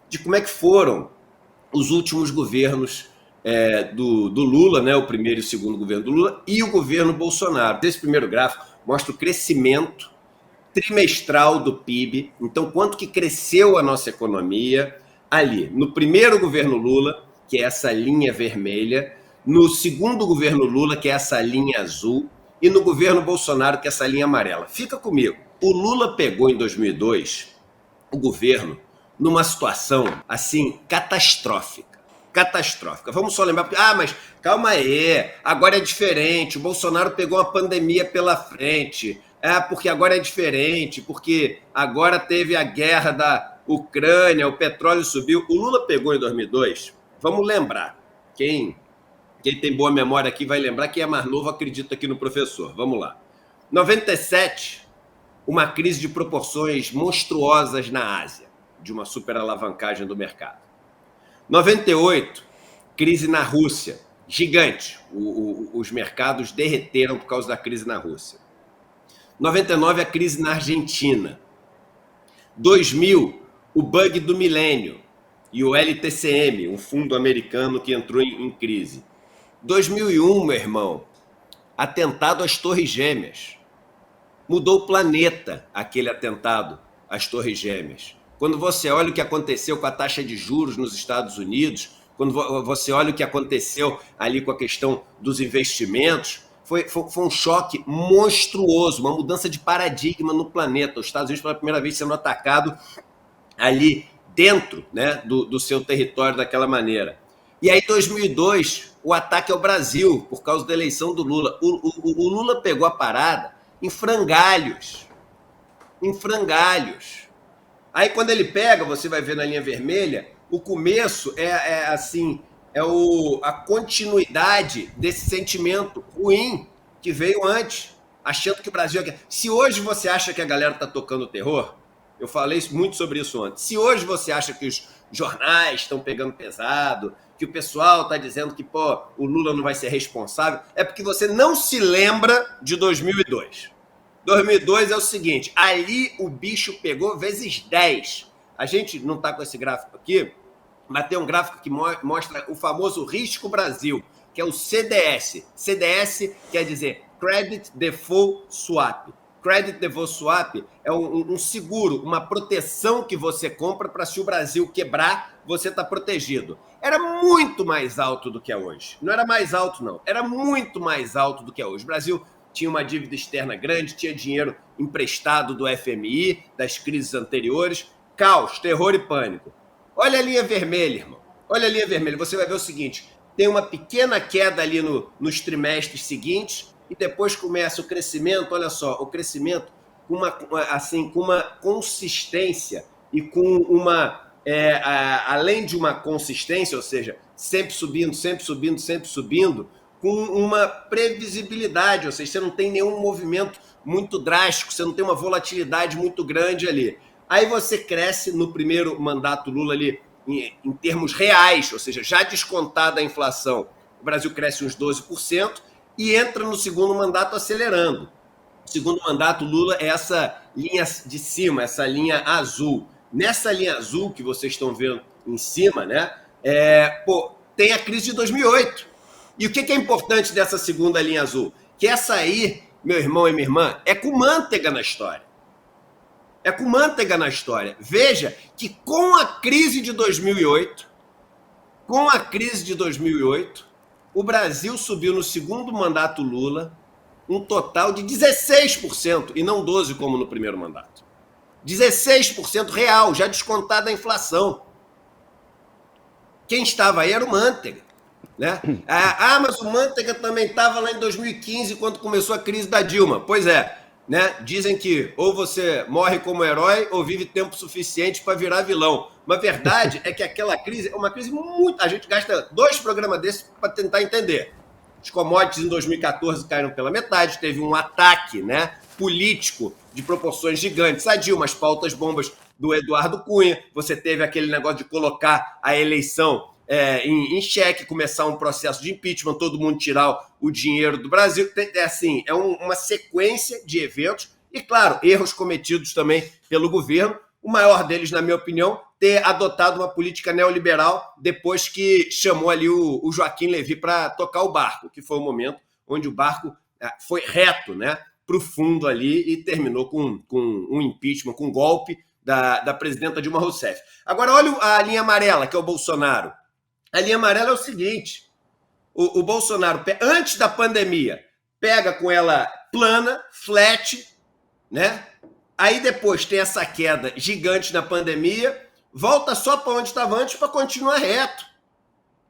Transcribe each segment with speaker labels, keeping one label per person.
Speaker 1: de como é que foram os últimos governos do Lula, né, o primeiro e o segundo governo do Lula, e o governo Bolsonaro. Desse primeiro gráfico mostra o crescimento trimestral do PIB, então quanto que cresceu a nossa economia ali, no primeiro governo Lula, que é essa linha vermelha, no segundo governo Lula, que é essa linha azul, e no governo Bolsonaro, que é essa linha amarela. Fica comigo, o Lula pegou em 2002 o governo numa situação assim catastrófica. Catastrófica. Vamos só lembrar, mas calma aí, agora é diferente. O Bolsonaro pegou uma pandemia pela frente. Porque agora é diferente, porque agora teve a guerra da Ucrânia, o petróleo subiu. O Lula pegou em 2002. Vamos lembrar. Quem tem boa memória aqui vai lembrar, quem é mais novo acredita aqui no professor. Vamos lá. 97, uma crise de proporções monstruosas na Ásia, de uma superalavancagem do mercado. 98, crise na Rússia, gigante. Os mercados derreteram por causa da crise na Rússia. 99, a crise na Argentina. 2000, o bug do milênio e o LTCM, um fundo americano que entrou em crise. 2001, meu irmão, atentado às Torres Gêmeas. Mudou o planeta aquele atentado às Torres Gêmeas. Quando você olha o que aconteceu com a taxa de juros nos Estados Unidos, quando você olha o que aconteceu ali com a questão dos investimentos, foi um choque monstruoso, uma mudança de paradigma no planeta. Os Estados Unidos, pela primeira vez, sendo atacado ali dentro, né, do seu território daquela maneira. E aí, em 2002, o ataque ao Brasil, por causa da eleição do Lula. O Lula pegou a parada em frangalhos. Em frangalhos. Aí, quando ele pega, você vai ver na linha vermelha, o começo a continuidade desse sentimento ruim que veio antes, achando que o Brasil... Se hoje você acha que a galera está tocando terror, eu falei muito sobre isso ontem, se hoje você acha que os jornais estão pegando pesado, que o pessoal está dizendo que o Lula não vai ser responsável, é porque você não se lembra de 2002. 2002 é o seguinte, ali o bicho pegou vezes 10. A gente não está com esse gráfico aqui, mas tem um gráfico que mostra o famoso Risco Brasil, que é o CDS. CDS quer dizer Credit Default Swap. Credit Default Swap é um seguro, uma proteção que você compra para se o Brasil quebrar, você está protegido. Era muito mais alto do que é hoje. Não era mais alto, não. Era muito mais alto do que é hoje. O Brasil tinha uma dívida externa grande, tinha dinheiro emprestado do FMI, das crises anteriores. Caos, terror e pânico. Olha a linha vermelha, irmão. Olha a linha vermelha. Você vai ver o seguinte, tem uma pequena queda ali nos trimestres seguintes e depois começa o crescimento, olha só, o crescimento com uma consistência e com além de uma consistência, ou seja, sempre subindo, sempre subindo, sempre subindo, com uma previsibilidade, ou seja, você não tem nenhum movimento muito drástico, você não tem uma volatilidade muito grande ali. Aí você cresce no primeiro mandato Lula ali em termos reais, ou seja, já descontada a inflação, o Brasil cresce uns 12% e entra no segundo mandato acelerando. O segundo mandato Lula é essa linha de cima, essa linha azul. Nessa linha azul que vocês estão vendo em cima, né, tem a crise de 2008. E o que é importante dessa segunda linha azul? Que essa aí, meu irmão e minha irmã, é com manteiga na história. É com manteiga na história. Veja que com a crise de 2008, o Brasil subiu no segundo mandato Lula um total de 16%, e não 12% como no primeiro mandato. 16% real, já descontada a inflação. Quem estava aí era o Manteiga. Né? Mas o Manteiga também estava lá em 2015, quando começou a crise da Dilma. Pois é, né? Dizem que ou você morre como herói ou vive tempo suficiente para virar vilão. Mas a verdade é que aquela crise é uma crise muito... A gente gasta 2 programas desses para tentar entender. Os commodities em 2014 caíram pela metade, teve um ataque, né, político de proporções gigantes. A Dilma, as pautas bombas do Eduardo Cunha, você teve aquele negócio de colocar a eleição em xeque, começar um processo de impeachment, todo mundo tirar o dinheiro do Brasil. Uma sequência de eventos e, claro, erros cometidos também pelo governo, O maior deles, na minha opinião, ter adotado uma política neoliberal depois que chamou ali o Joaquim Levy para tocar o barco, que foi o momento onde o barco foi reto, né, para o fundo ali e terminou com um impeachment, com um golpe da presidenta Dilma Rousseff. Agora, olha a linha amarela, que é o Bolsonaro. A linha amarela é o seguinte: o Bolsonaro, antes da pandemia, pega com ela plana, flat, né? Aí depois tem essa queda gigante na pandemia, volta só para onde estava antes para continuar reto.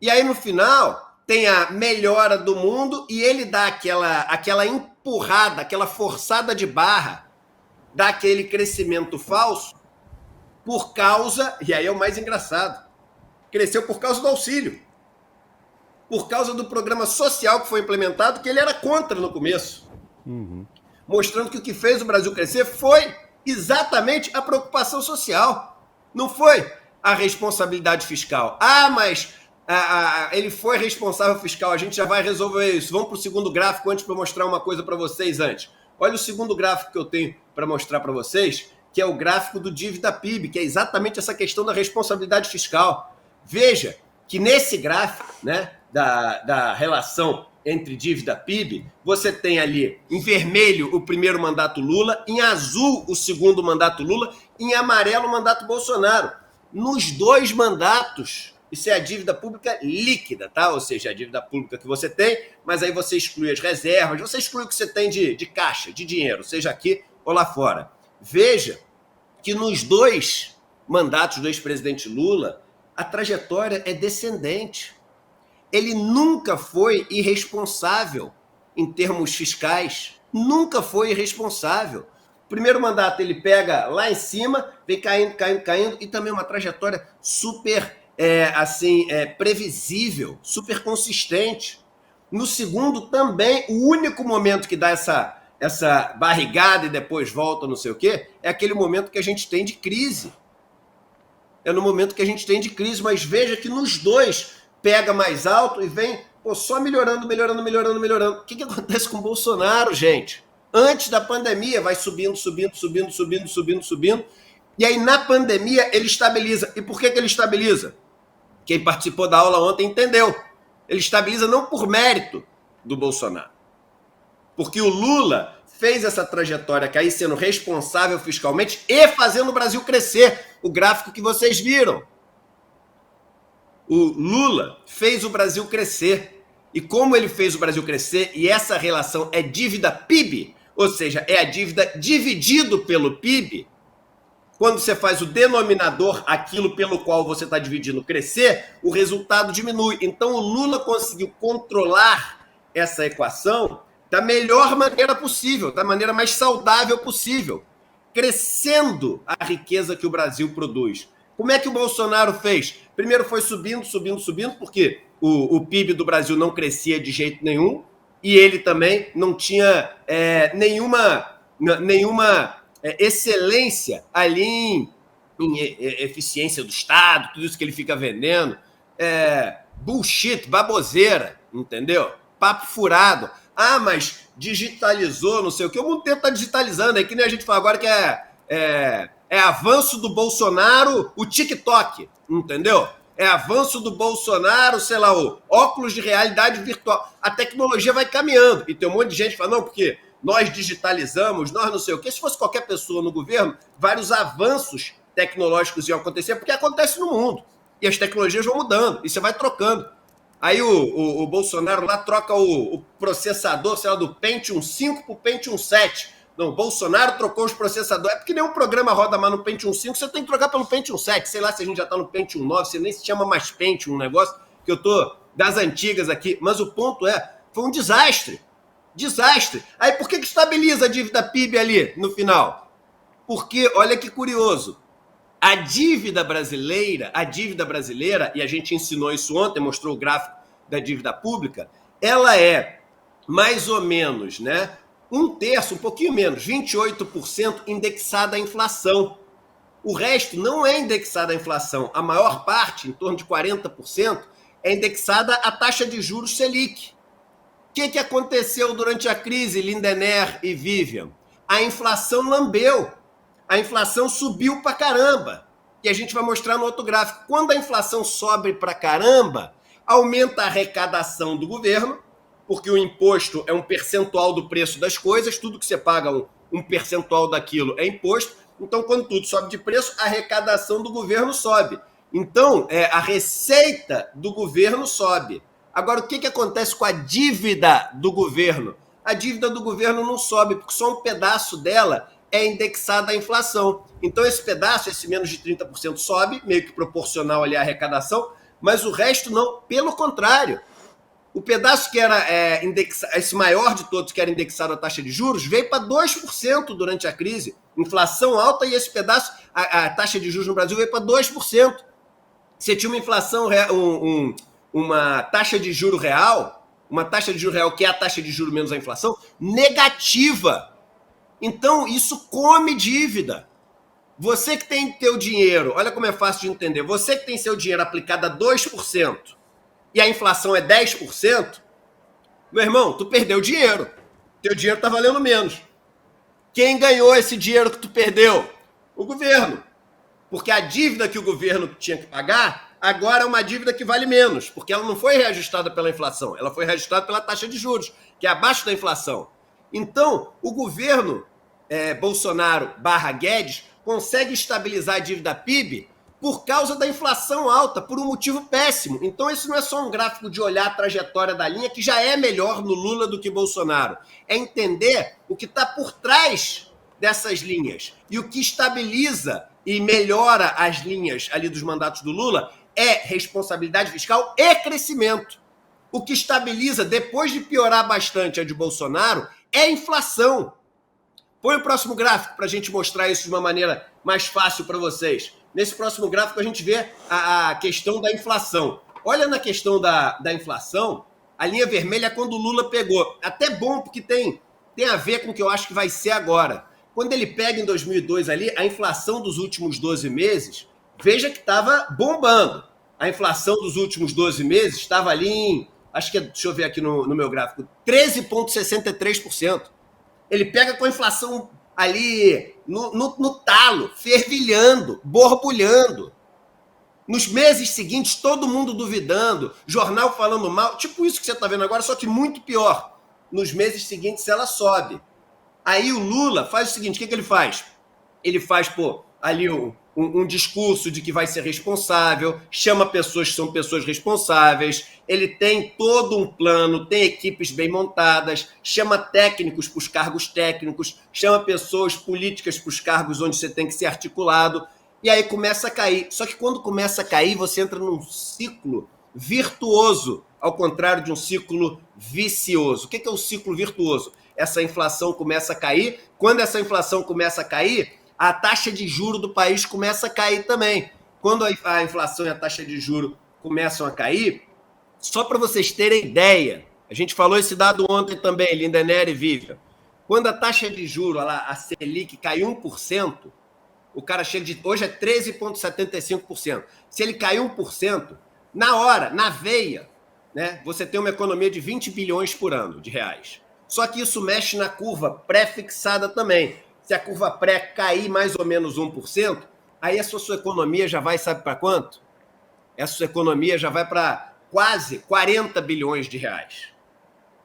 Speaker 1: E aí no final tem a melhora do mundo e ele dá aquela empurrada, aquela forçada de barra, dá aquele crescimento falso por causa, e aí é o mais engraçado, cresceu por causa do auxílio, por causa do programa social que foi implementado, que ele era contra no começo. Mostrando que o que fez o Brasil crescer foi exatamente a preocupação social. Não foi a responsabilidade fiscal. Mas ele foi responsável fiscal, a gente já vai resolver isso. Vamos para o segundo gráfico antes para eu mostrar uma coisa para vocês antes. Olha o segundo gráfico que eu tenho para mostrar para vocês, que é o gráfico do dívida PIB, que é exatamente essa questão da responsabilidade fiscal. Veja que nesse gráfico, né, da relação entre dívida PIB, você tem ali em vermelho o primeiro mandato Lula, em azul o segundo mandato Lula, em amarelo o mandato Bolsonaro. Nos dois mandatos, isso é a dívida pública líquida, tá? Ou seja, a dívida pública que você tem, mas aí você exclui as reservas, você exclui o que você tem de caixa, de dinheiro, seja aqui ou lá fora. Veja que nos dois mandatos do ex-presidente Lula, a trajetória é descendente. Ele nunca foi irresponsável em termos fiscais. Nunca foi irresponsável. Primeiro mandato ele pega lá em cima, vem caindo, caindo, caindo, e também uma trajetória super previsível, super consistente. No segundo também, o único momento que dá essa barrigada e depois volta não sei o quê, é aquele momento que a gente tem de crise. É no momento que a gente tem de crise, mas veja que nos dois pega mais alto e vem só melhorando. O que acontece com o Bolsonaro, gente? Antes da pandemia, vai subindo. E aí, na pandemia, ele estabiliza. E por que ele estabiliza? Quem participou da aula ontem entendeu. Ele estabiliza não por mérito do Bolsonaro. Porque o Lula fez essa trajetória cair sendo responsável fiscalmente e fazendo o Brasil crescer. O gráfico que vocês viram. O Lula fez o Brasil crescer. E como ele fez o Brasil crescer, e essa relação é dívida PIB, ou seja, é a dívida dividido pelo PIB, quando você faz o denominador, aquilo pelo qual você está dividindo, crescer, o resultado diminui. Então o Lula conseguiu controlar essa equação da melhor maneira possível, da maneira mais saudável possível, crescendo a riqueza que o Brasil produz. Como é que o Bolsonaro fez? Primeiro foi subindo, porque o PIB do Brasil não crescia de jeito nenhum e ele também não tinha nenhuma excelência ali em eficiência do Estado, tudo isso que ele fica vendendo. Bullshit, baboseira, entendeu? Papo furado. Mas digitalizou, não sei o que. O mundo inteiro está digitalizando. É que nem a gente fala agora que é avanço do Bolsonaro, o TikTok, entendeu? É avanço do Bolsonaro, sei lá, o óculos de realidade virtual. A tecnologia vai caminhando. E tem um monte de gente que fala, não, porque nós digitalizamos, nós não sei o quê. Se fosse qualquer pessoa no governo, vários avanços tecnológicos iam acontecer, porque acontece no mundo. E as tecnologias vão mudando, e você vai trocando. Aí o Bolsonaro lá troca o processador, sei lá, do Pentium 5 para o Pentium 7. Não, o Bolsonaro trocou os processadores. É porque nenhum programa roda mais no Pentium 5, você tem que trocar pelo Pentium 7. Sei lá se a gente já está no Pentium 9, você nem se chama mais Pentium, um negócio que eu tô das antigas aqui. Mas o ponto foi um desastre. Desastre. Aí por que estabiliza a dívida PIB ali no final? Porque, olha que curioso, a dívida brasileira, e a gente ensinou isso ontem, mostrou o gráfico da dívida pública, ela é mais ou menos, né, um terço, um pouquinho menos, 28% indexada à inflação. O resto não é indexada à inflação. A maior parte, em torno de 40%, é indexada à taxa de juros Selic. O que aconteceu durante a crise, Lindenberg e Vivian? A inflação lambeu. a inflação subiu para caramba. E a gente vai mostrar no outro gráfico. Quando a inflação sobe para caramba, aumenta a arrecadação do governo, porque o imposto é um percentual do preço das coisas, tudo que você paga um percentual daquilo é imposto. Então, quando tudo sobe de preço, a arrecadação do governo sobe. Então, a receita do governo sobe. Agora, o que acontece com a dívida do governo? A dívida do governo não sobe, porque só um pedaço dela é indexada à inflação. Então, esse pedaço, esse menos de 30%, sobe, meio que proporcional ali à arrecadação, mas o resto não. Pelo contrário, o pedaço que era esse maior de todos, que era indexado à taxa de juros, veio para 2% durante a crise. Inflação alta e esse pedaço, a taxa de juros no Brasil veio para 2%. Você tinha uma inflação, uma taxa de juro real, que é a taxa de juro menos a inflação, negativa. Então, isso come dívida. Você que tem teu dinheiro, olha como é fácil de entender, você que tem seu dinheiro aplicado a 2% e a inflação é 10%, meu irmão, tu perdeu dinheiro. Teu dinheiro está valendo menos. Quem ganhou esse dinheiro que tu perdeu? O governo. Porque a dívida que o governo tinha que pagar, agora é uma dívida que vale menos, porque ela não foi reajustada pela inflação, ela foi reajustada pela taxa de juros, que é abaixo da inflação. Então, o governo Bolsonaro / Guedes consegue estabilizar a dívida PIB por causa da inflação alta, por um motivo péssimo. Então, isso não é só um gráfico de olhar a trajetória da linha, que já é melhor no Lula do que Bolsonaro. É entender o que está por trás dessas linhas. E o que estabiliza e melhora as linhas ali dos mandatos do Lula é responsabilidade fiscal e crescimento. O que estabiliza, depois de piorar bastante a de Bolsonaro, é a inflação. Põe o próximo gráfico para a gente mostrar isso de uma maneira mais fácil para vocês. Nesse próximo gráfico a gente vê a questão da inflação. Olha na questão da inflação, a linha vermelha é quando o Lula pegou. Até bom, porque tem a ver com o que eu acho que vai ser agora. Quando ele pega em 2002 ali, a inflação dos últimos 12 meses, veja que estava bombando. A inflação dos últimos 12 meses estava ali em, acho que, deixa eu ver aqui no meu gráfico, 13,63%. Ele pega com a inflação ali no talo, fervilhando, borbulhando. Nos meses seguintes, todo mundo duvidando, jornal falando mal, tipo isso que você está vendo agora, só que muito pior. Nos meses seguintes, ela sobe. Aí o Lula faz o seguinte, o que ele faz? Ele faz, ali um discurso de que vai ser responsável, chama pessoas que são pessoas responsáveis, ele tem todo um plano, tem equipes bem montadas, chama técnicos para os cargos técnicos, chama pessoas políticas para os cargos onde você tem que ser articulado, e aí começa a cair. Só que quando começa a cair, você entra num ciclo virtuoso, ao contrário de um ciclo vicioso. O que é o ciclo virtuoso? Essa inflação começa a cair. Quando essa inflação começa a cair, a taxa de juro do país começa a cair também. Quando a inflação e a taxa de juro começam a cair, só para vocês terem ideia, a gente falou esse dado ontem também, Lindenberg e Vivian. Quando a taxa de juro, a Selic, cai 1%, o cara chega de... Hoje é 13,75%. Se ele cair 1%, na hora, na veia, né, você tem uma economia de 20 bilhões por ano de reais. Só que isso mexe na curva pré-fixada também. Se a curva pré cair mais ou menos 1%, aí a sua economia já vai, sabe para quanto? Essa sua economia já vai para quase 40 bilhões de reais.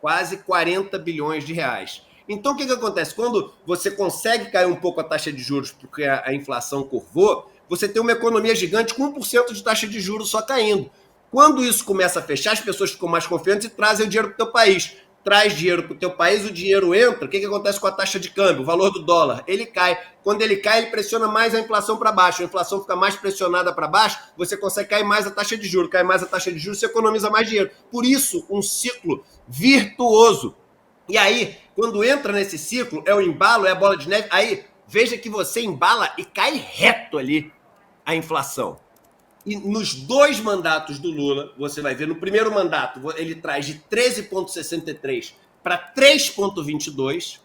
Speaker 1: Quase 40 bilhões de reais. Então, o que acontece? Quando você consegue cair um pouco a taxa de juros porque a inflação curvou, você tem uma economia gigante com 1% de taxa de juros só caindo. Quando isso começa a fechar, as pessoas ficam mais confiantes e trazem o dinheiro para o teu país. Traz dinheiro para o teu país, o dinheiro entra, o que acontece com a taxa de câmbio? O valor do dólar, ele cai. Quando ele cai, ele pressiona mais a inflação para baixo. A inflação fica mais pressionada para baixo, você consegue cair mais a taxa de juros. Cai mais a taxa de juros, você economiza mais dinheiro. Por isso, um ciclo virtuoso. E aí, quando entra nesse ciclo, é o embalo, é a bola de neve, aí veja que você embala e cai reto ali a inflação. E nos dois mandatos do Lula, você vai ver, no primeiro mandato, ele traz de 13,63 para 3,22.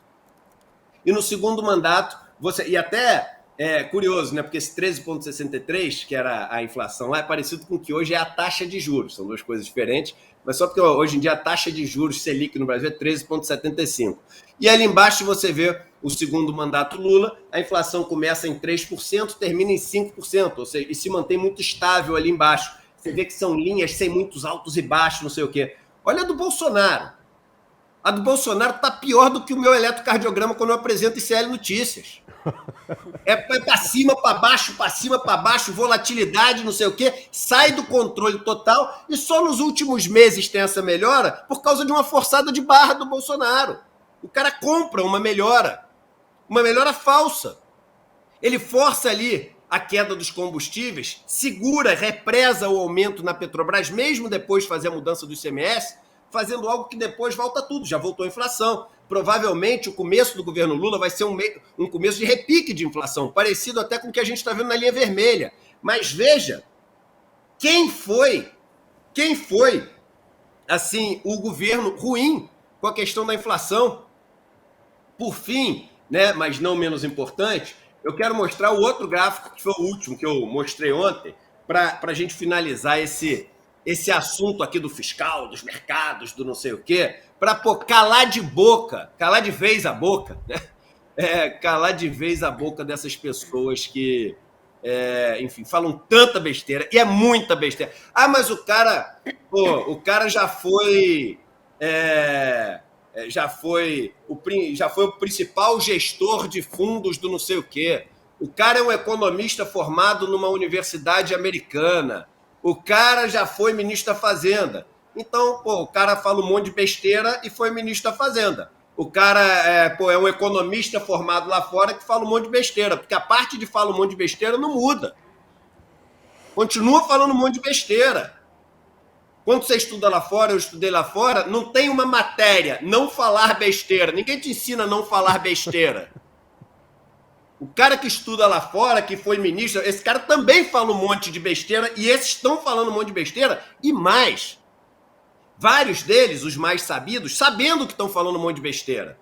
Speaker 1: E no segundo mandato, e até é curioso, né? Porque esse 13,63, que era a inflação lá, é parecido com o que hoje é a taxa de juros. São duas coisas diferentes, mas só porque hoje em dia a taxa de juros Selic no Brasil é 13,75. E ali embaixo você vê o segundo mandato Lula, a inflação começa em 3%, termina em 5%, ou seja, e se mantém muito estável ali embaixo. Você vê que são linhas sem muitos altos e baixos, não sei o quê. Olha a do Bolsonaro. A do Bolsonaro está pior do que o meu eletrocardiograma quando eu apresento ICL Notícias. É para cima, para baixo, volatilidade, não sei o quê, sai do controle total e só nos últimos meses tem essa melhora por causa de uma forçada de barra do Bolsonaro. O cara compra uma melhora falsa. Ele força ali a queda dos combustíveis, segura, represa o aumento na Petrobras, mesmo depois de fazer a mudança do ICMS, fazendo algo que depois volta tudo, já voltou a inflação. Provavelmente o começo do governo Lula vai ser um começo de repique de inflação, parecido até com o que a gente está vendo na linha vermelha. Mas veja, quem foi, assim, o governo ruim com a questão da inflação? Por fim, né, mas não menos importante, eu quero mostrar o outro gráfico, que foi o último que eu mostrei ontem, para a gente finalizar esse assunto aqui do fiscal, dos mercados, do não sei o quê, para calar de vez a boca, né? Calar de vez a boca dessas pessoas que, enfim, falam tanta besteira, e é muita besteira. Ah, mas o cara já foi o principal gestor de fundos do não sei o quê. O cara é um economista formado numa universidade americana. O cara já foi ministro da Fazenda. Então, o cara fala um monte de besteira e foi ministro da Fazenda. O cara é um economista formado lá fora que fala um monte de besteira, porque a parte de fala um monte de besteira não muda. Continua falando um monte de besteira. Quando você estuda lá fora, eu estudei lá fora, não tem uma matéria, não falar besteira. Ninguém te ensina a não falar besteira. O cara que estuda lá fora, que foi ministro, esse cara também fala um monte de besteira, e esses estão falando um monte de besteira, e mais. Vários deles, os mais sabidos, sabendo que estão falando um monte de besteira.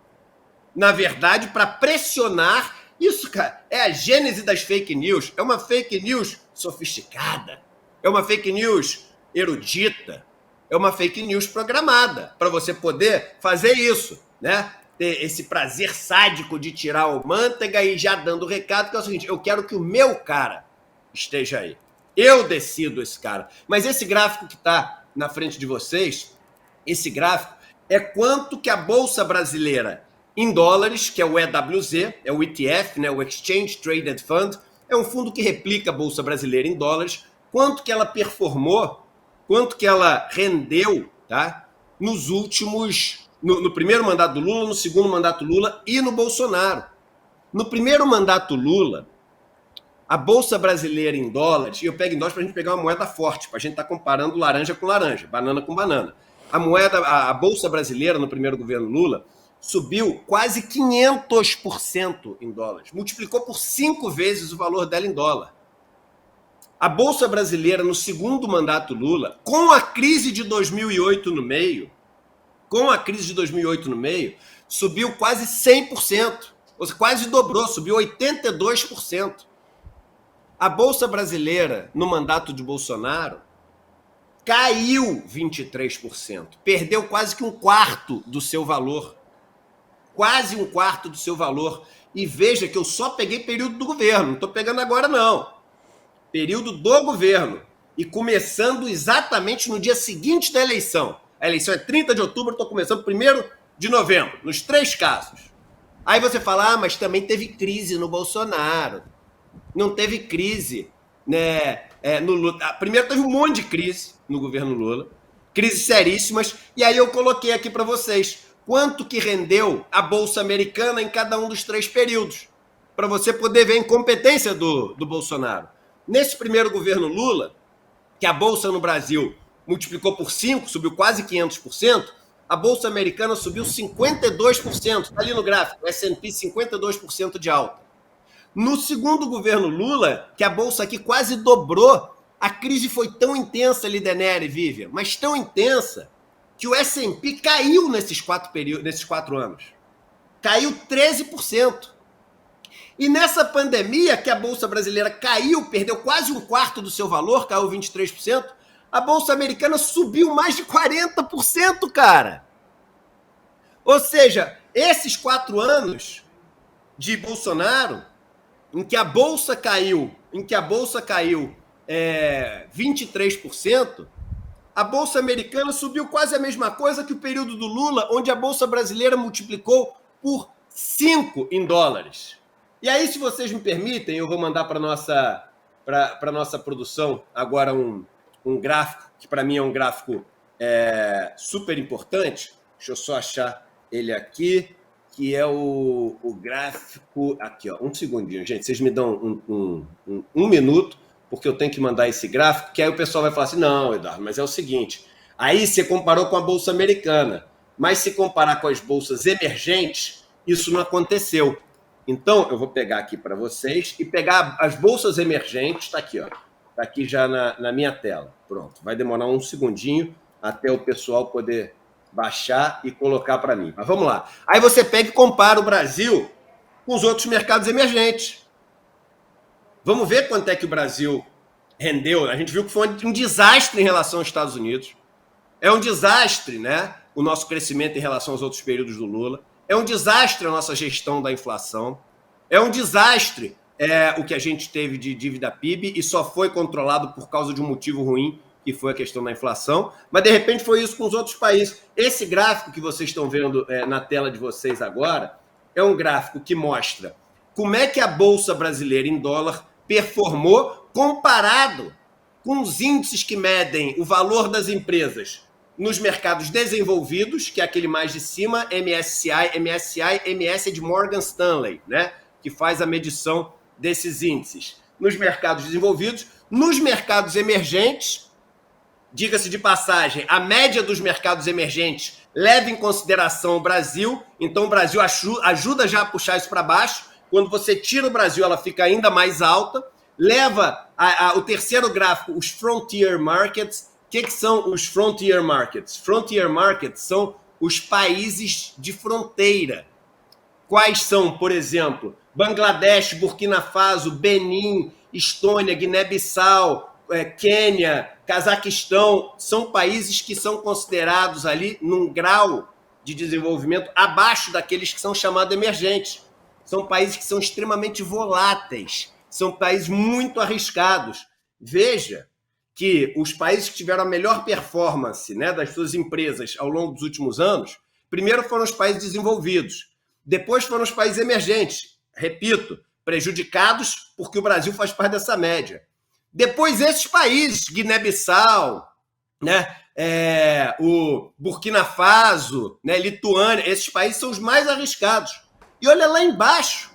Speaker 1: Na verdade, para pressionar, isso, cara, é a gênese das fake news. É uma fake news sofisticada. É uma fake news erudita. É uma fake news programada para você poder fazer isso, né? Ter esse prazer sádico de tirar o manteiga e já dando o recado, que é o seguinte, eu quero que o meu cara esteja aí. Eu decido esse cara. Mas esse gráfico que está na frente de vocês, esse gráfico é quanto que a Bolsa Brasileira em dólares, que é o EWZ, é o ETF, né, o Exchange Traded Fund, é um fundo que replica a Bolsa Brasileira em dólares, quanto que ela performou, quanto que ela rendeu, tá, nos últimos... No primeiro mandato do Lula, no segundo mandato do Lula e no Bolsonaro. No primeiro mandato Lula, a Bolsa Brasileira em dólares, e eu pego em dólares para a gente pegar uma moeda forte, para a gente estar comparando laranja com laranja, banana com banana. A Bolsa Brasileira, no primeiro governo Lula, subiu quase 500% em dólares. Multiplicou por 5 vezes o valor dela em dólar. A Bolsa Brasileira, no segundo mandato Lula, com a crise de 2008 no meio, subiu quase 100%. Ou seja, quase dobrou, subiu 82%. A Bolsa Brasileira, no mandato de Bolsonaro, caiu 23%. Perdeu quase que um quarto do seu valor. Quase um quarto do seu valor. E veja que eu só peguei período do governo, não estou pegando agora não. Período do governo. E começando exatamente no dia seguinte da eleição. A eleição é 30 de outubro, estou começando 1º de novembro, nos 3 casos. Aí você fala, mas também teve crise no Bolsonaro. Não teve crise, né, no Lula. Primeiro teve um monte de crise no governo Lula, crises seríssimas, e aí eu coloquei aqui para vocês quanto que rendeu a Bolsa Americana em cada um dos 3 períodos, para você poder ver a incompetência do Bolsonaro. Nesse primeiro governo Lula, que a Bolsa no Brasil multiplicou por 5, subiu quase 500%, a Bolsa Americana subiu 52%, está ali no gráfico, S&P 52% de alta. No segundo governo Lula, que a Bolsa aqui quase dobrou, a crise foi tão intensa, Lidenere e Vivian, mas tão intensa, que o S&P caiu nesses 4 anos. Caiu 13%. E nessa pandemia, que a Bolsa Brasileira caiu, perdeu quase um quarto do seu valor, caiu 23%, a Bolsa Americana subiu mais de 40%, cara. Ou seja, esses 4 anos, de Bolsonaro, em que a bolsa caiu 23%, a bolsa americana subiu quase a mesma coisa que o período do Lula, onde a bolsa brasileira multiplicou por 5 em dólares. E aí, se vocês me permitem, eu vou mandar para a nossa produção agora um gráfico, que para mim é um gráfico super importante. Deixa eu só achar ele aqui, que é o gráfico... Aqui, ó, um segundinho, gente. Vocês me dão um minuto, porque eu tenho que mandar esse gráfico, que aí o pessoal vai falar assim, não, Eduardo, mas é o seguinte, aí você comparou com a Bolsa Americana, mas se comparar com as bolsas emergentes, isso não aconteceu. Então, eu vou pegar aqui para vocês e pegar as bolsas emergentes, está aqui, ó, está aqui já na minha tela. Pronto, vai demorar um segundinho até o pessoal poder baixar e colocar para mim. Mas vamos lá. Aí você pega e compara o Brasil com os outros mercados emergentes. Vamos ver quanto é que o Brasil rendeu. A gente viu que foi um desastre em relação aos Estados Unidos. É um desastre, né? O nosso crescimento em relação aos outros períodos do Lula. É um desastre a nossa gestão da inflação. É um desastre o que a gente teve de dívida PIB e só foi controlado por causa de um motivo ruim, que foi a questão da inflação. Mas, de repente, foi isso com os outros países. Esse gráfico que vocês estão vendo na tela de vocês agora é um gráfico que mostra como é que a Bolsa Brasileira em dólar performou comparado com os índices que medem o valor das empresas nos mercados desenvolvidos, que é aquele mais de cima, MS é de Morgan Stanley, né? Que faz a medição desses índices. Nos mercados desenvolvidos, nos mercados emergentes, diga-se de passagem, a média dos mercados emergentes leva em consideração o Brasil, então o Brasil ajuda já a puxar isso para baixo. Quando você tira o Brasil, ela fica ainda mais alta. Leva o terceiro gráfico, os Frontier Markets. O que são os Frontier Markets? Frontier Markets são os países de fronteira. Quais são, por exemplo, Bangladesh, Burkina Faso, Benin, Estônia, Guiné-Bissau, Quênia, Cazaquistão. São países que são considerados ali num grau de desenvolvimento abaixo daqueles que são chamados emergentes. São países que são extremamente voláteis, são países muito arriscados. Veja que os países que tiveram a melhor performance, né, das suas empresas ao longo dos últimos anos, primeiro foram os países desenvolvidos, depois foram os países emergentes, repito, prejudicados porque o Brasil faz parte dessa média. Depois esses países, Guiné-Bissau, né, o Burkina Faso, né, Lituânia, esses países são os mais arriscados. E olha lá embaixo,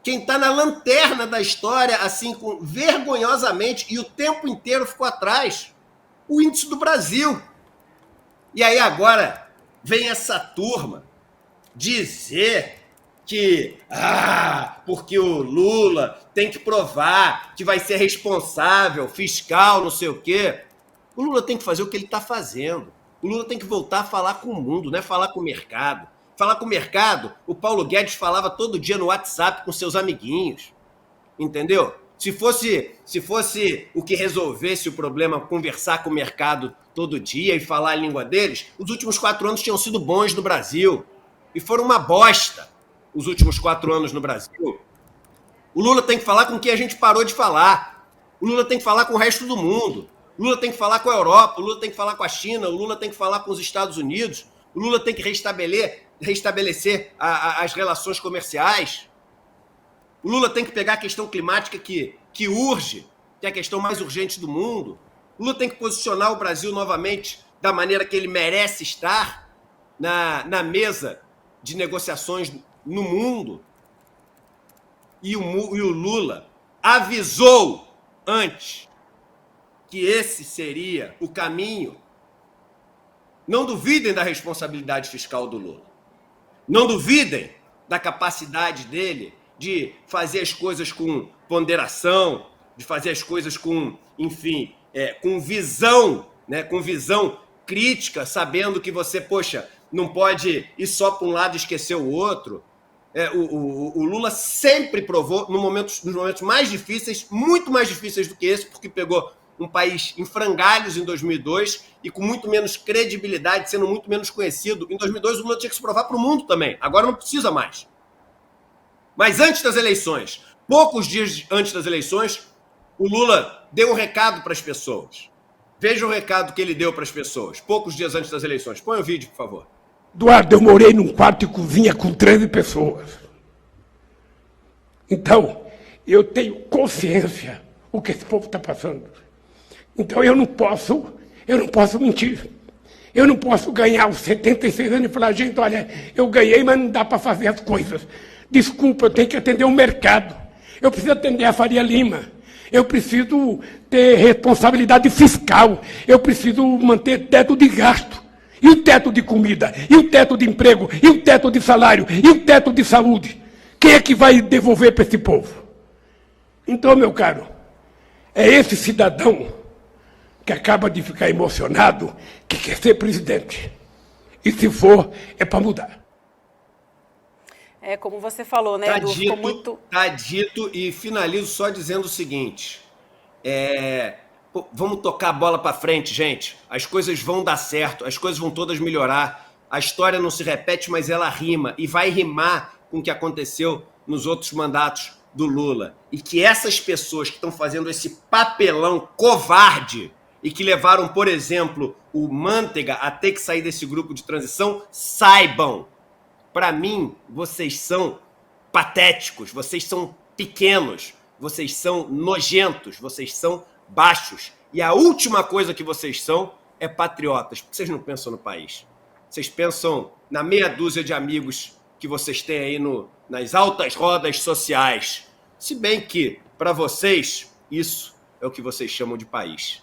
Speaker 1: quem está na lanterna da história, assim, vergonhosamente, e o tempo inteiro ficou atrás, o índice do Brasil. E aí agora vem essa turma dizer que, porque o Lula tem que provar que vai ser responsável, fiscal, não sei o quê. O Lula tem que fazer o que ele está fazendo. O Lula tem que voltar a falar com o mundo, não é falar com o mercado. Falar com o mercado, o Paulo Guedes falava todo dia no WhatsApp com seus amiguinhos, entendeu? Se fosse o que resolvesse o problema, conversar com o mercado todo dia e falar a língua deles, os últimos 4 anos tinham sido bons no Brasil. E foram uma bosta os últimos 4 anos no Brasil. O Lula tem que falar com quem a gente parou de falar. O Lula tem que falar com o resto do mundo. O Lula tem que falar com a Europa, o Lula tem que falar com a China, o Lula tem que falar com os Estados Unidos, o Lula tem que restabelecer as relações comerciais. O Lula tem que pegar a questão climática que urge, que é a questão mais urgente do mundo. O Lula tem que posicionar o Brasil novamente da maneira que ele merece estar na mesa de negociações no mundo. E o Lula avisou antes que esse seria o caminho. Não duvidem da responsabilidade fiscal do Lula. Não duvidem da capacidade dele de fazer as coisas com ponderação, de fazer as coisas com, enfim, com visão, né, com visão crítica, sabendo que você, não pode ir só para um lado e esquecer o outro. O Lula sempre provou, nos momentos mais difíceis, muito mais difíceis do que esse, porque pegou um país em frangalhos em 2002 e com muito menos credibilidade, sendo muito menos conhecido. Em 2002, o Lula tinha que se provar para o mundo também. Agora não precisa mais. Mas antes das eleições, poucos dias antes das eleições, o Lula deu um recado para as pessoas. Veja o recado que ele deu para as pessoas, poucos dias antes das eleições. Põe o vídeo, por favor.
Speaker 2: Eduardo, eu morei num quarto de cozinha com 13 pessoas. Então, eu tenho consciência o que esse povo está passando. Então, eu não posso mentir. Eu não posso ganhar aos 76 anos e falar, gente, olha, eu ganhei, mas não dá para fazer as coisas. Desculpa, eu tenho que atender o mercado. Eu preciso atender a Faria Lima. Eu preciso ter responsabilidade fiscal. Eu preciso manter teto de gasto. E o teto de comida? E o teto de emprego? E o teto de salário? E o teto de saúde? Quem é que vai devolver para esse povo? Então, meu caro, é esse cidadão que acaba de ficar emocionado que quer ser presidente. E se for, é para mudar.
Speaker 3: É como você falou, né, Edu? Ficou muito...
Speaker 1: Tá dito, e finalizo só dizendo o seguinte. Vamos tocar a bola para frente, gente. As coisas vão dar certo, as coisas vão todas melhorar. A história não se repete, mas ela rima. E vai rimar com o que aconteceu nos outros mandatos do Lula. E que essas pessoas que estão fazendo esse papelão covarde e que levaram, por exemplo, o Manteiga a ter que sair desse grupo de transição, saibam. Para mim, vocês são patéticos, vocês são pequenos, vocês são nojentos, vocês são baixos. E a última coisa que vocês são é patriotas, porque vocês não pensam no país. Vocês pensam na meia dúzia de amigos que vocês têm aí nas altas rodas sociais. Se bem que, para vocês, isso é o que vocês chamam de país.